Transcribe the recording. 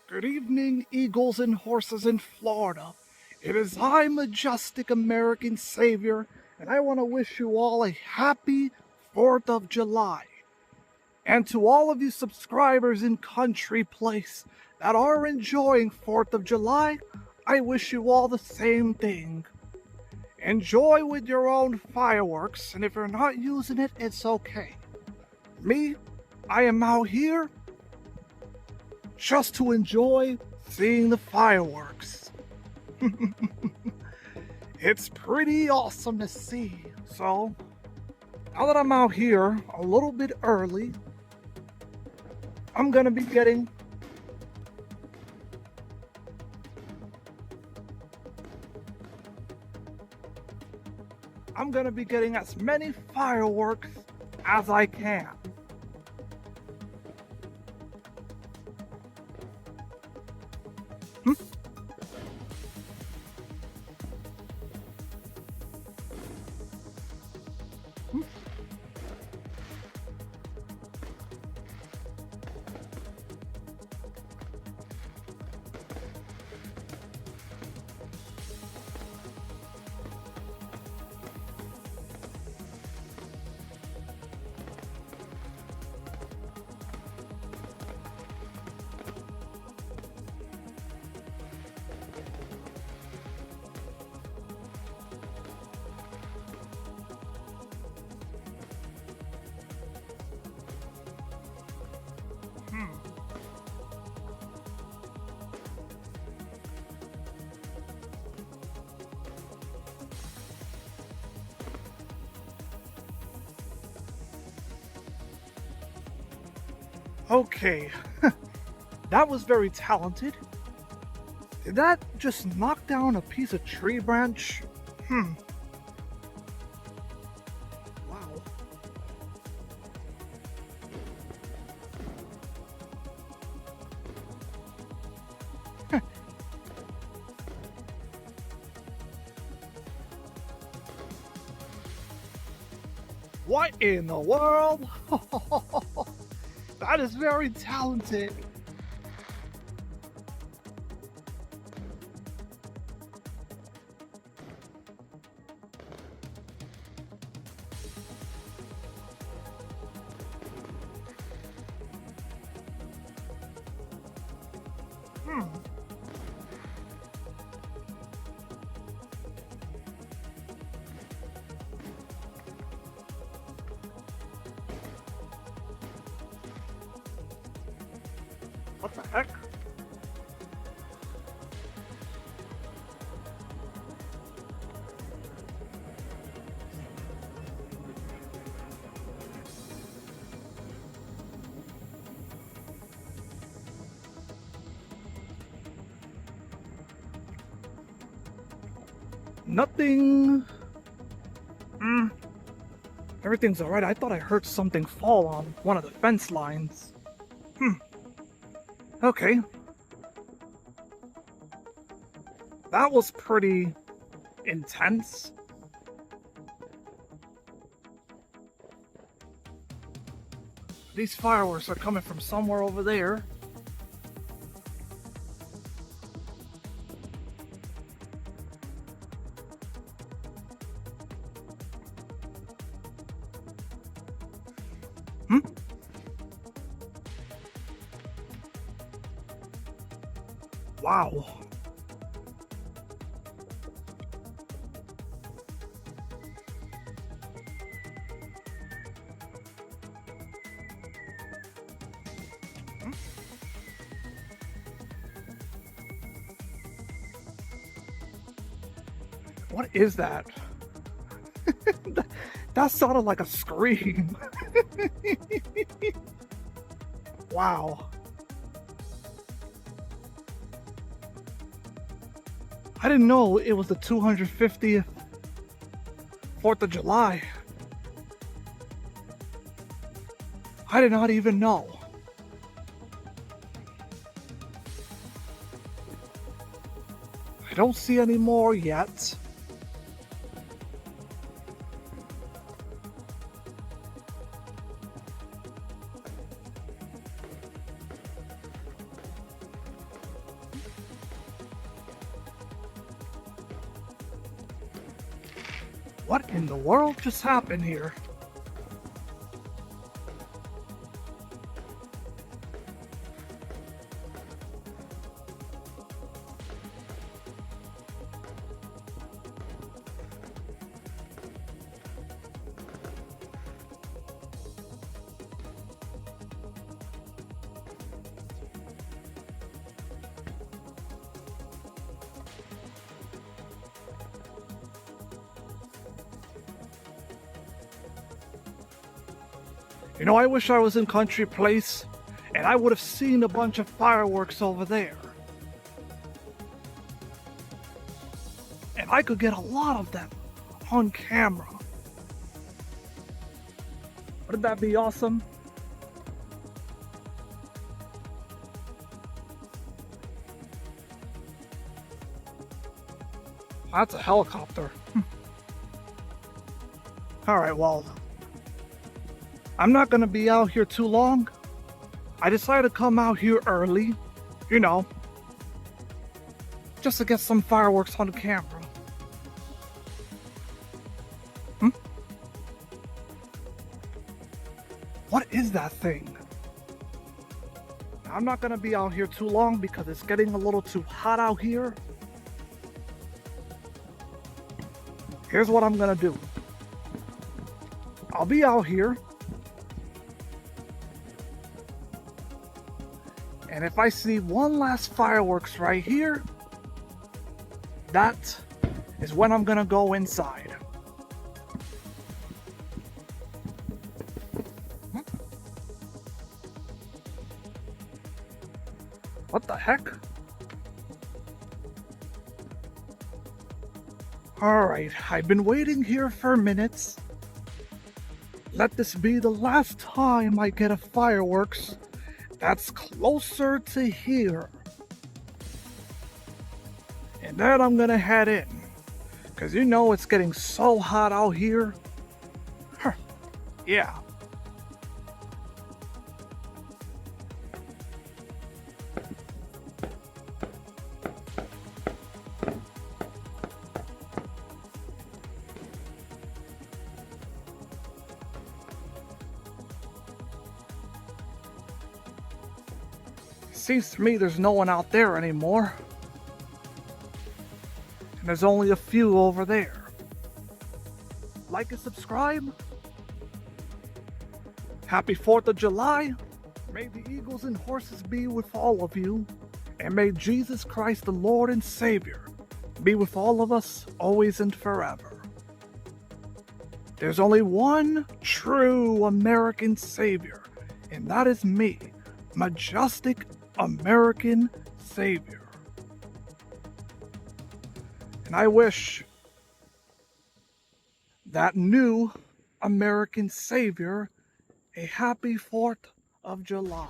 Good evening, eagles and horses in Florida. It is I, Majestic American Savior, and I want to wish you all a happy 4th of July. And to all of you subscribers in Country Place that are enjoying 4th of July, I wish you all the same thing. Enjoy with your own fireworks, and if you're not using it, it's okay. Me, I am out here just to enjoy seeing the fireworks. It's pretty awesome to see. So, now that I'm out here a little bit early, I'm gonna be getting as many fireworks as I can. Hmm? Hmm? Hmm. Okay, that was very talented. Did that just knock down a piece of tree branch? Wow. What in the world? That is very talented. Hmm. What the heck? Nothing. Hmm. Everything's alright. I thought I heard something fall on one of the fence lines. Okay. That was pretty intense. These fireworks are coming from somewhere over there. Hmm? Wow. Hmm? What is that? That sounded like a scream. Wow. I didn't know it was the 250th 4th of July. I did not even know. I don't see any more yet. What in the world just happened here? You know, I wish I was in Country Place and I would have seen a bunch of fireworks over there. And I could get a lot of them on camera. Wouldn't that be awesome? That's a helicopter. Alright, well, I'm not gonna be out here too long. I decided to come out here early, you know, just to get some fireworks on camera. What is that thing? I'm not gonna be out here too long because it's getting a little too hot out here. Here's what I'm gonna do. I'll be out here. And if I see one last fireworks right here, that is when I'm gonna go inside. What the heck? Alright, I've been waiting here for minutes. Let this be the last time I get a fireworks that's closer to here. And then I'm gonna head in. Cause you know it's getting so hot out here. Yeah. Seems to me there's no one out there anymore. And there's only a few over there. Like and subscribe. Happy 4th of July. May the eagles and horses be with all of you. And may Jesus Christ, the Lord and Savior, be with all of us always and forever. There's only one true American Savior, and that is me, Majestic American Savior. And I wish that new American Savior a happy 4th of July.